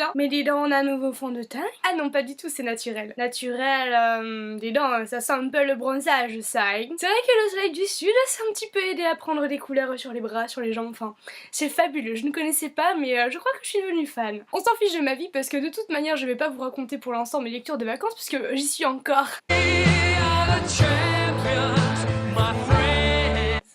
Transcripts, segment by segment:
bien. Mais dis donc, on a un nouveau fond de teint. Ah non, pas du tout, c'est naturel. Naturel, dis donc, ça sent un peu le bronzage, ça. Hein. C'est vrai que le soleil du sud, ça un petit peu aidé à prendre des couleurs sur les bras, sur les jambes, enfin, c'est fabuleux. Je ne connaissais pas, mais je crois que je suis devenue fan. On s'en fiche de ma vie parce que de toute manière, je vais pas vous raconter pour l'instant mes lectures de vacances puisque j'y suis encore.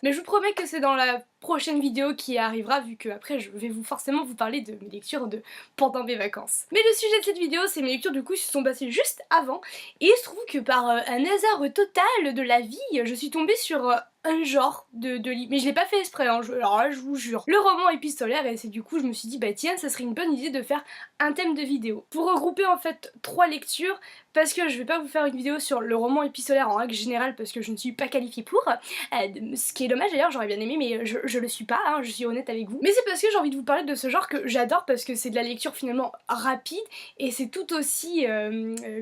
Mais je vous promets que c'est dans la prochaine vidéo qui arrivera vu que après je vais forcément vous parler de mes lectures pendant mes vacances. Mais le sujet de cette vidéo c'est mes lectures du coup qui se sont passées juste avant et il se trouve que par un hasard total de la vie je suis tombée sur un genre de livre, mais je l'ai pas fait exprès, hein, alors là je vous jure. Le roman épistolaire et c'est du coup je me suis dit bah tiens ça serait une bonne idée de faire un thème de vidéo. Pour regrouper en fait 3 lectures parce que je vais pas vous faire une vidéo sur le roman épistolaire en règle générale parce que je ne suis pas qualifiée pour, ce qui est dommage d'ailleurs j'aurais bien aimé mais je le suis pas, hein, je suis honnête avec vous. Mais c'est parce que j'ai envie de vous parler de ce genre que j'adore parce que c'est de la lecture finalement rapide et c'est tout aussi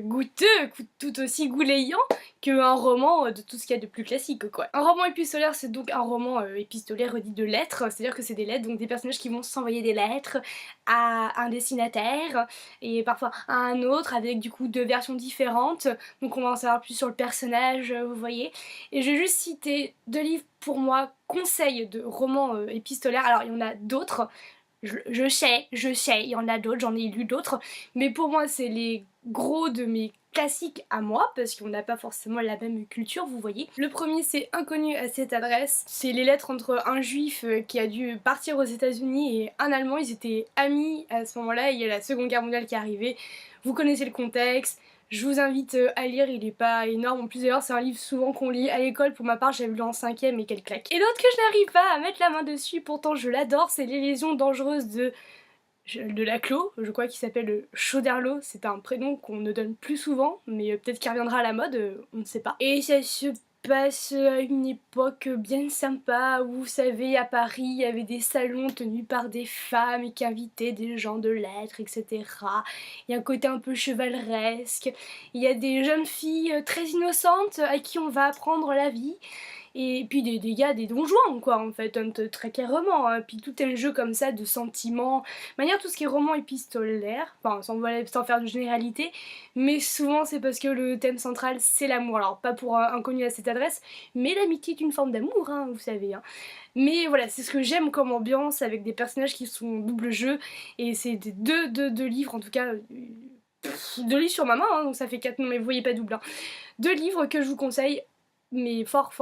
goûteux, tout aussi goulayant qu'un roman de tout ce qu'il y a de plus classique quoi. Un roman épistolaire c'est donc un roman épistolaire dit de lettres, c'est-à-dire que c'est des lettres, donc des personnages qui vont s'envoyer des lettres à un destinataire et parfois à un autre avec du coup 2 versions différentes, donc on va en savoir plus sur le personnage, vous voyez. Et je vais juste citer 2 livres pour moi conseils de romans épistolaires, alors il y en a d'autres, je sais, il y en a d'autres, j'en ai lu d'autres, mais pour moi c'est les gros de mes classiques à moi, parce qu'on n'a pas forcément la même culture, vous voyez. Le premier c'est Inconnu à cette adresse, c'est les lettres entre un juif qui a dû partir aux États-Unis et un allemand, ils étaient amis à ce moment-là, il y a la Seconde Guerre mondiale qui est arrivée, vous connaissez le contexte. Je vous invite à lire, il est pas énorme, en plus d'ailleurs c'est un livre souvent qu'on lit à l'école, pour ma part j'avais lu en 5ème et quelle claque. Et l'autre que je n'arrive pas à mettre la main dessus, pourtant je l'adore, c'est Les lésions dangereuses de Laclos, je crois qu'il s'appelle Choderlos, c'est un prénom qu'on ne donne plus souvent, mais peut-être qu'il reviendra à la mode, on ne sait pas. Et ça se passe à une époque bien sympa où vous savez à Paris il y avait des salons tenus par des femmes et qui invitaient des gens de lettres etc. Il y a un côté un peu chevaleresque, il y a des jeunes filles très innocentes à qui on va apprendre la vie. Et puis des gars, des donjons quoi en fait, très carrément, hein. Puis tout un jeu comme ça de sentiments, de manière tout ce qui est roman épistolaire, enfin sans faire de généralité, mais souvent c'est parce que le thème central c'est l'amour, alors pas pour Inconnu à cette adresse, mais l'amitié est une forme d'amour, hein, vous savez. Hein. Mais voilà, c'est ce que j'aime comme ambiance avec des personnages qui sont double jeu, et c'est des deux livres en tout cas, 2 livres sur ma main, hein, donc ça fait 4 noms mais vous voyez pas double, hein. 2 livres que je vous conseille mais fort,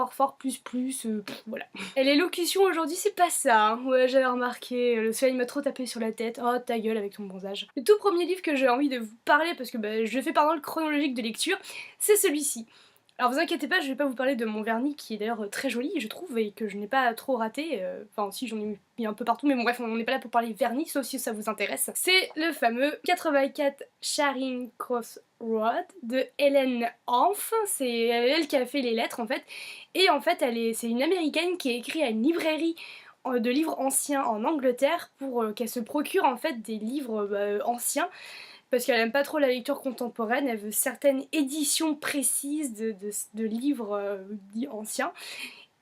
voilà. Et l'élocution aujourd'hui c'est pas ça, hein. Ouais j'avais remarqué, le soleil m'a trop tapé sur la tête, oh ta gueule avec ton bronzage. Le tout premier livre que j'ai envie de vous parler, parce que je le fais par ordre chronologique de lecture, c'est celui-ci. Alors vous inquiétez pas, je vais pas vous parler de mon vernis qui est d'ailleurs très joli je trouve et que je n'ai pas trop raté, enfin si j'en ai mis un peu partout mais bon bref on n'est pas là pour parler vernis sauf si ça vous intéresse. C'est le fameux 84 Charing Cross Road de Helen Hanff, c'est elle qui a fait les lettres en fait, et en fait c'est une américaine qui a écrit à une librairie de livres anciens en Angleterre pour qu'elle se procure en fait des livres anciens parce qu'elle aime pas trop la lecture contemporaine, elle veut certaines éditions précises de livres dits anciens.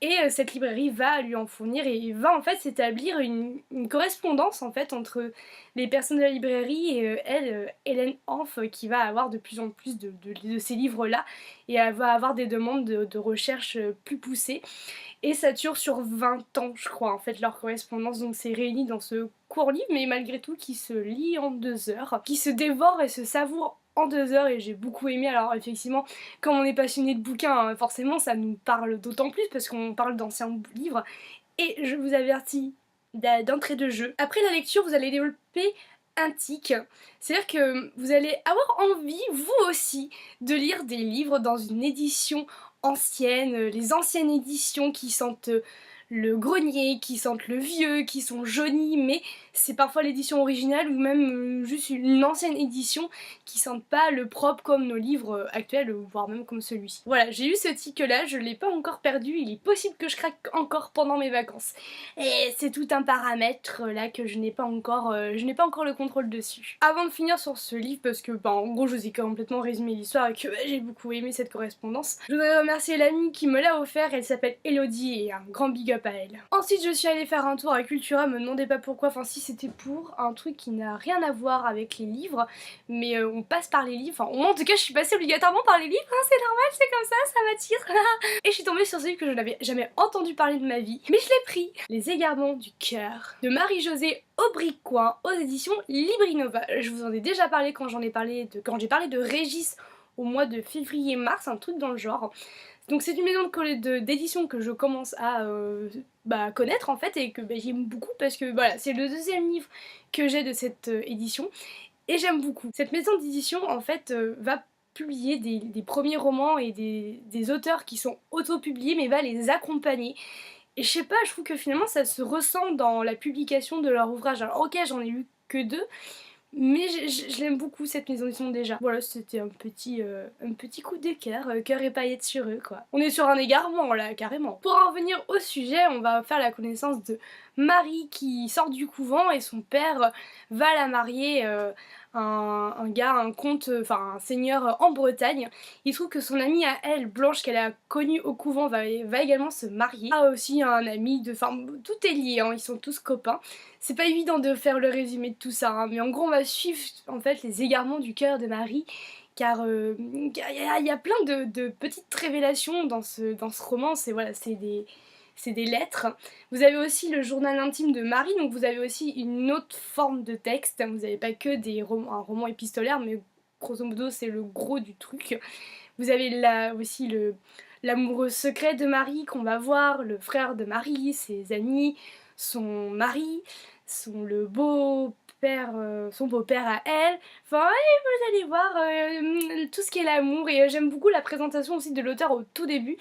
Et cette librairie va lui en fournir et va en fait s'établir une correspondance en fait entre les personnes de la librairie et elle, Helen Hanff, qui va avoir de plus en plus de ces livres-là et elle va avoir des demandes de recherche plus poussées. Et ça dure sur 20 ans je crois en fait leur correspondance, donc c'est réuni dans ce court livre mais malgré tout qui se lit en 2 heures, qui se dévore et se savoure en 2 heures et j'ai beaucoup aimé. Alors effectivement comme on est passionné de bouquins hein, forcément ça nous parle d'autant plus parce qu'on parle d'anciens livres et je vous avertis d'entrée de jeu, après la lecture vous allez développer un tic, c'est-à-dire que vous allez avoir envie vous aussi de lire des livres dans une édition anciennes, les anciennes éditions qui sentent le grenier, qui sentent le vieux, qui sont jaunies, mais c'est parfois l'édition originale ou même juste une ancienne édition qui sentent pas le propre comme nos livres actuels, voire même comme celui-ci. Voilà, j'ai eu ce tic là, je l'ai pas encore perdu, il est possible que je craque encore pendant mes vacances. Et c'est tout un paramètre là que je n'ai pas encore le contrôle dessus. Avant de finir sur ce livre, parce que en gros je vous ai complètement résumé l'histoire et que j'ai beaucoup aimé cette correspondance, je voudrais remercier l'amie qui me l'a offert, elle s'appelle Elodie et un grand big up up à elle. Ensuite je suis allée faire un tour à Cultura, me demandez pas pourquoi, enfin si c'était pour un truc qui n'a rien à voir avec les livres, mais on passe par les livres, enfin moi en tout cas je suis passée obligatoirement par les livres, hein, c'est normal, c'est comme ça m'attire. Et je suis tombée sur ce livre que je n'avais jamais entendu parler de ma vie, mais je l'ai pris. Les égarements du cœur de Marie-Josée Aubricoin aux éditions Librinova. Je vous en ai déjà parlé quand j'ai parlé de Régis au mois de février-mars, un truc dans le genre. Donc c'est une maison d'édition que je commence à connaître en fait et que j'aime beaucoup parce que voilà, c'est le deuxième livre que j'ai de cette édition et j'aime beaucoup. Cette maison d'édition en fait va publier des premiers romans et des auteurs qui sont auto-publiés mais va les accompagner. Et je sais pas, je trouve que finalement ça se ressent dans la publication de leur ouvrage. Alors ok, j'en ai lu que 2, mais je l'aime beaucoup cette maison d'édition déjà. Voilà, c'était un petit coup de cœur, cœur et paillettes sur eux quoi. On est sur un égarement là, carrément. Pour en revenir au sujet, on va faire la connaissance de Marie qui sort du couvent et son père va la marier un gars, un comte, enfin un seigneur en Bretagne. Il trouve que son amie à elle, Blanche, qu'elle a connue au couvent, va également se marier. A aussi un ami, enfin tout est lié, hein, ils sont tous copains. C'est pas évident de faire le résumé de tout ça, hein, mais en gros on va suivre en fait les égarements du cœur de Marie, car il y a plein de petites révélations dans ce roman, voilà, c'est des lettres. Vous avez aussi le journal intime de Marie, donc vous avez aussi une autre forme de texte. Vous n'avez pas que un roman épistolaire, mais grosso modo c'est le gros du truc. Vous avez là aussi l'amoureux secret de Marie qu'on va voir, le frère de Marie, ses amis, son mari, son beau-père à elle. Enfin, ouais, vous allez voir tout ce qui est l'amour. Et j'aime beaucoup la présentation aussi de l'auteur au tout début.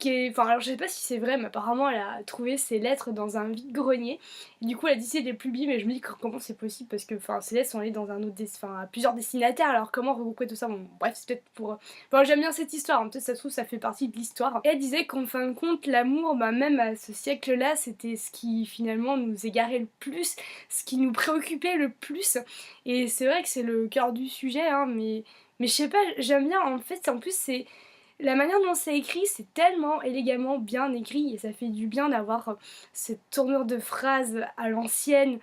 Enfin, alors je sais pas si c'est vrai, mais apparemment elle a trouvé ses lettres dans un vide-grenier. Et du coup elle a décidé de les publier, mais je me dis comment c'est possible parce que ces lettres sont allées dans un autre à plusieurs destinataires, alors comment regrouper tout ça? Bon, bref, c'est peut-être pour. Enfin, j'aime bien cette histoire, hein. Peut-être ça se trouve ça fait partie de l'histoire. Et elle disait qu'en fin de compte, l'amour, même à ce siècle-là, c'était ce qui finalement nous égarait le plus, ce qui nous préoccupait le plus. Et c'est vrai que c'est le cœur du sujet, hein, mais je sais pas, j'aime bien en fait, en plus c'est. La manière dont c'est écrit, c'est tellement élégamment bien écrit et ça fait du bien d'avoir cette tournure de phrase à l'ancienne,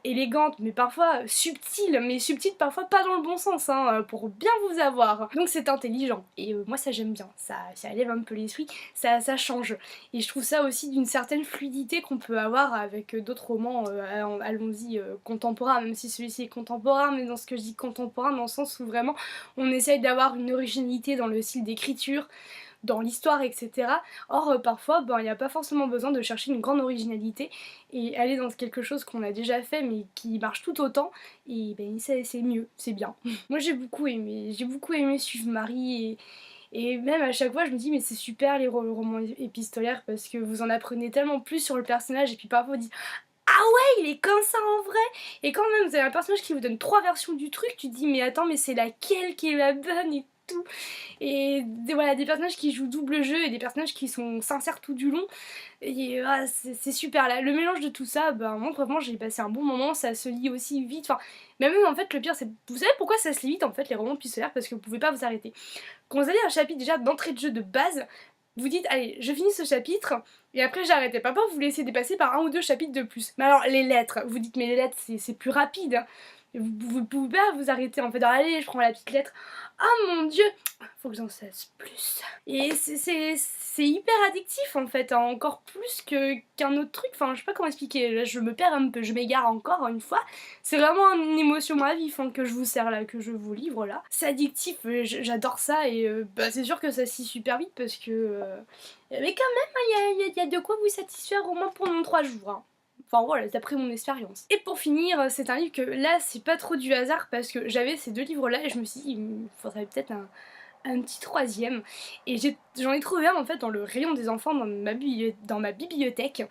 élégante, mais parfois subtile, mais subtile parfois pas dans le bon sens, hein, pour bien vous avoir. Donc c'est intelligent et moi ça j'aime bien, ça élève un peu l'esprit, ça change. Et je trouve ça aussi d'une certaine fluidité qu'on peut avoir avec d'autres romans, allons-y, contemporains, même si celui-ci est contemporain, mais dans ce que je dis contemporain, dans le sens où vraiment on essaye d'avoir une originalité dans le style d'écriture, dans l'histoire, etc. Or, parfois, il n'y a pas forcément besoin de chercher une grande originalité et aller dans quelque chose qu'on a déjà fait mais qui marche tout autant, et c'est mieux, c'est bien. Moi j'ai beaucoup aimé suivre Marie et même à chaque fois je me dis mais c'est super les romans épistolaires parce que vous en apprenez tellement plus sur le personnage et puis parfois vous dites ah ouais, il est comme ça en vrai. Et quand même vous avez un personnage qui vous donne 3 versions du truc, tu te dis mais attends, mais c'est laquelle qui est la bonne et tout. Et voilà, des personnages qui jouent double jeu et des personnages qui sont sincères tout du long. Et c'est super là. Le mélange de tout ça, moi vraiment j'ai passé un bon moment, ça se lit aussi vite. Enfin, mais même en fait le pire c'est. Vous savez pourquoi ça se lit vite en fait les romans épistolaires? Parce que vous pouvez pas vous arrêter. Quand vous avez un chapitre déjà d'entrée de jeu de base, vous dites allez je finis ce chapitre et après j'arrête. Parfois vous laissez dépasser par 1 ou 2 chapitres de plus. Mais alors les lettres, vous dites mais les lettres c'est plus rapide, hein. Vous pouvez pas vous arrêter en fait. Alors, allez je prends la petite lettre. Oh mon dieu, faut que j'en sache plus. Et c'est hyper addictif en fait, hein, encore plus qu'un autre truc. Enfin je sais pas comment expliquer, là je me perds un peu, je m'égare encore une fois. C'est vraiment une émotion à vif, hein, que je vous sers là, que je vous livre là. C'est addictif, j'adore ça et c'est sûr que ça se lit super vite parce que mais quand même il y a de quoi vous satisfaire au moins pendant 3 jours, hein. Enfin voilà, d'après mon expérience. Et pour finir, c'est un livre que là c'est pas trop du hasard parce que j'avais ces 2 livres là et je me suis dit il me faudrait peut-être un petit 3e. Et j'en ai trouvé un en fait dans le rayon des enfants dans ma bibliothèque.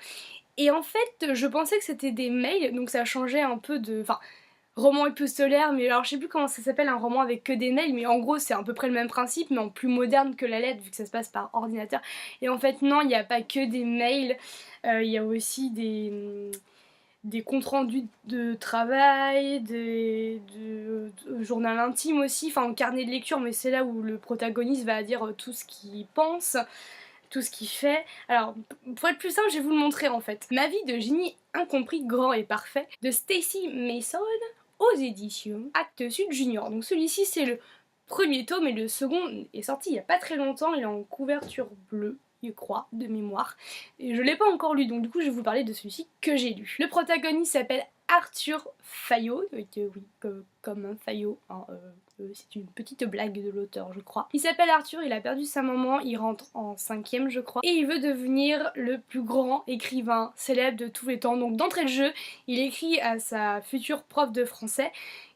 Et en fait je pensais que c'était des mails, donc ça changeait un peu de. Enfin, roman épistolaire, mais alors je sais plus comment ça s'appelle, un roman avec que des mails, mais en gros c'est à peu près le même principe, mais en plus moderne que la lettre, vu que ça se passe par ordinateur. Et en fait non, il n'y a pas que des mails, il y a aussi des comptes rendus de travail, de journal intime aussi, enfin un carnet de lecture, mais c'est là où le protagoniste va dire tout ce qu'il pense. tout ce qu'il fait. Alors, pour être plus simple, je vais vous le montrer en fait. Ma vie de génie incompris, grand et parfait, de Stacy Mason aux éditions Actes Sud Junior. Donc celui-ci c'est le premier tome et le second est sorti il n'y a pas très longtemps, il est en couverture bleue, je crois, de mémoire. Et je l'ai pas encore lu, donc du coup je vais vous parler de celui-ci que j'ai lu. Le protagoniste s'appelle Arthur Fayot, oui, comme un Fayot, hein, c'est une petite blague de l'auteur je crois. Il s'appelle Arthur, il a perdu sa maman, il rentre en 5e je crois, et il veut devenir le plus grand écrivain célèbre de tous les temps. Donc d'entrée de jeu, il écrit à sa future prof de français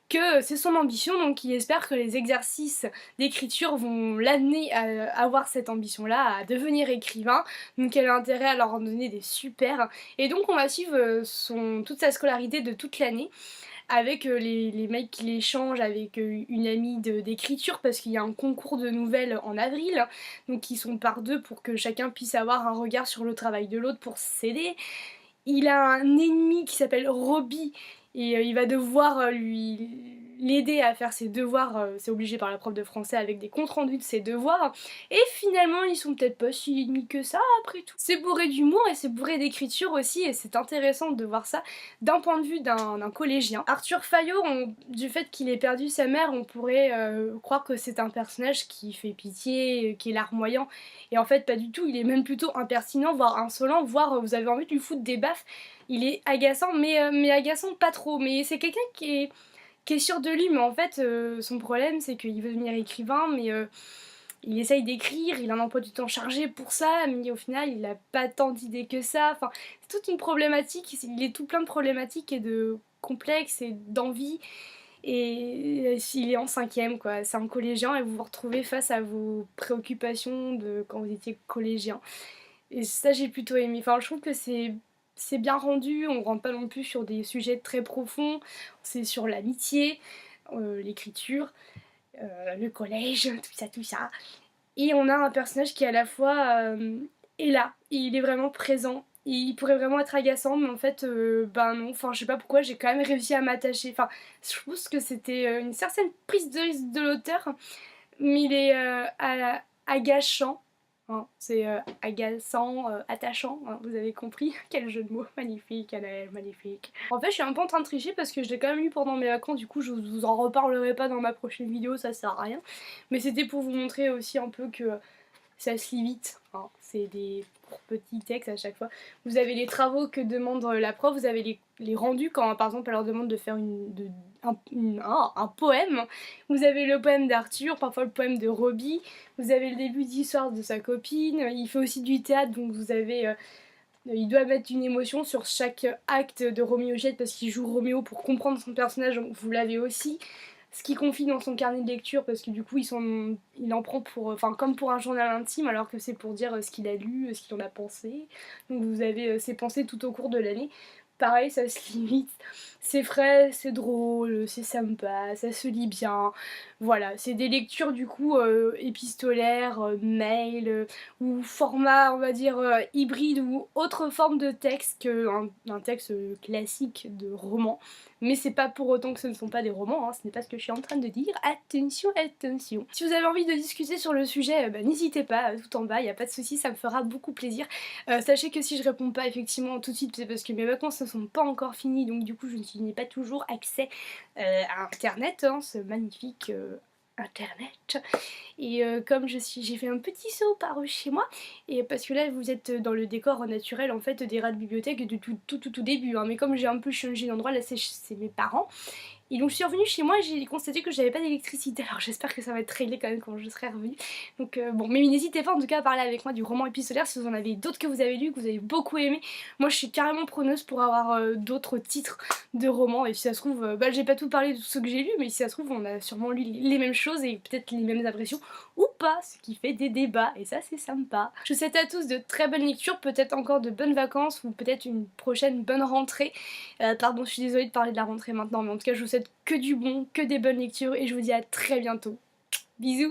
que c'est son ambition, donc il espère que les exercices d'écriture vont l'amener à avoir cette ambition-là, à devenir écrivain, donc elle a intérêt à leur en donner des super, et donc on va suivre toute sa scolarité de toute l'année, avec les mecs qui l'échangent avec une amie d'écriture, parce qu'il y a un concours de nouvelles en avril, donc ils sont par deux pour que chacun puisse avoir un regard sur le travail de l'autre pour s'aider. Il a un ennemi qui s'appelle Robbie, et il va devoir l'aider à faire ses devoirs, c'est obligé par la prof de français, avec des comptes rendus de ses devoirs, et finalement ils sont peut-être pas si ennemis que ça après tout. C'est bourré d'humour et c'est bourré d'écriture aussi, et c'est intéressant de voir ça d'un point de vue d'un collégien. Arthur Fayot, du fait qu'il ait perdu sa mère, on pourrait croire que c'est un personnage qui fait pitié, qui est larmoyant, et en fait pas du tout, il est même plutôt impertinent, voire insolent, voire vous avez envie de lui foutre des baffes. Il est agaçant, mais agaçant pas trop, mais c'est quelqu'un qui est sûr de lui, mais en fait son problème c'est qu'il veut devenir écrivain, mais il essaye d'écrire, il a un emploi du temps chargé pour ça, mais au final il a pas tant d'idées que ça, enfin c'est toute une problématique, il est tout plein de problématiques et de complexes et d'envie, et il est en 5e quoi, c'est un collégien et vous vous retrouvez face à vos préoccupations de quand vous étiez collégien. Et ça j'ai plutôt aimé, enfin je trouve que c'est bien rendu, on rentre pas non plus sur des sujets très profonds, c'est sur l'amitié, l'écriture, le collège, tout ça. Et on a un personnage qui à la fois est là, et il est vraiment présent, et il pourrait vraiment être agaçant, mais en fait, ben non, enfin je sais pas pourquoi, j'ai quand même réussi à m'attacher. Enfin, je pense que c'était une certaine prise de risque de l'auteur, mais il est agachant. Hein, c'est agaçant, attachant, hein, vous avez compris. Quel jeu de mots, magnifique, Anaël, magnifique. En fait, je suis un peu en train de tricher parce que je l'ai quand même lu pendant mes vacances, du coup je vous en reparlerai pas dans ma prochaine vidéo, ça sert à rien. Mais c'était pour vous montrer aussi un peu que ça se lit vite, hein. C'est des petits textes à chaque fois. Vous avez les travaux que demande la prof, vous avez les rendus quand par exemple elle leur demande de faire un poème. Vous avez le poème d'Arthur, parfois le poème de Robbie, vous avez le début d'histoire de sa copine, il fait aussi du théâtre, donc vous avez... il doit mettre une émotion sur chaque acte de Roméo et Juliette parce qu'il joue Roméo pour comprendre son personnage, donc vous l'avez aussi. Ce qu'il confie dans son carnet de lecture parce que du coup il en prend pour, enfin comme pour un journal intime alors que c'est pour dire ce qu'il a lu, ce qu'il en a pensé. Donc vous avez ses pensées tout au cours de l'année. Pareil, ça se limite, c'est frais, c'est drôle, c'est sympa, ça se lit bien. Voilà, c'est des lectures du coup épistolaires, mail, ou format on va dire hybride ou autre forme de texte qu'un texte classique de roman. Mais c'est pas pour autant que ce ne sont pas des romans, hein, ce n'est pas ce que je suis en train de dire. Attention, attention. Si vous avez envie de discuter sur le sujet, n'hésitez pas, tout en bas, il n'y a pas de souci, ça me fera beaucoup plaisir. Sachez que si je réponds pas effectivement tout de suite, c'est parce que mes vacances ne sont pas encore finies, donc du coup je n'ai pas toujours accès à internet, hein, ce magnifique internet. Et comme j'ai fait un petit saut par chez moi, et parce que là vous êtes dans le décor naturel en fait des rats de bibliothèque de tout début, hein, mais comme j'ai un peu changé d'endroit, là c'est mes parents. Et donc je suis revenue chez moi et j'ai constaté que j'avais pas d'électricité, alors j'espère que ça va être réglé quand même quand je serai revenue. Donc bon, mais n'hésitez pas en tout cas à parler avec moi du roman épistolaire si vous en avez d'autres que vous avez lus, que vous avez beaucoup aimé. Moi je suis carrément preneuse pour avoir d'autres titres de romans, et si ça se trouve, j'ai pas tout parlé de tout ce que j'ai lu, mais si ça se trouve on a sûrement lu les mêmes choses et peut-être les mêmes impressions, ou pas, ce qui fait des débats, et ça c'est sympa. Je vous souhaite à tous de très bonnes lectures, peut-être encore de bonnes vacances, ou peut-être une prochaine bonne rentrée. Pardon, je suis désolée de parler de la rentrée maintenant, mais en tout cas je vous souhaite que du bon, que des bonnes lectures, et je vous dis à très bientôt. Bisous.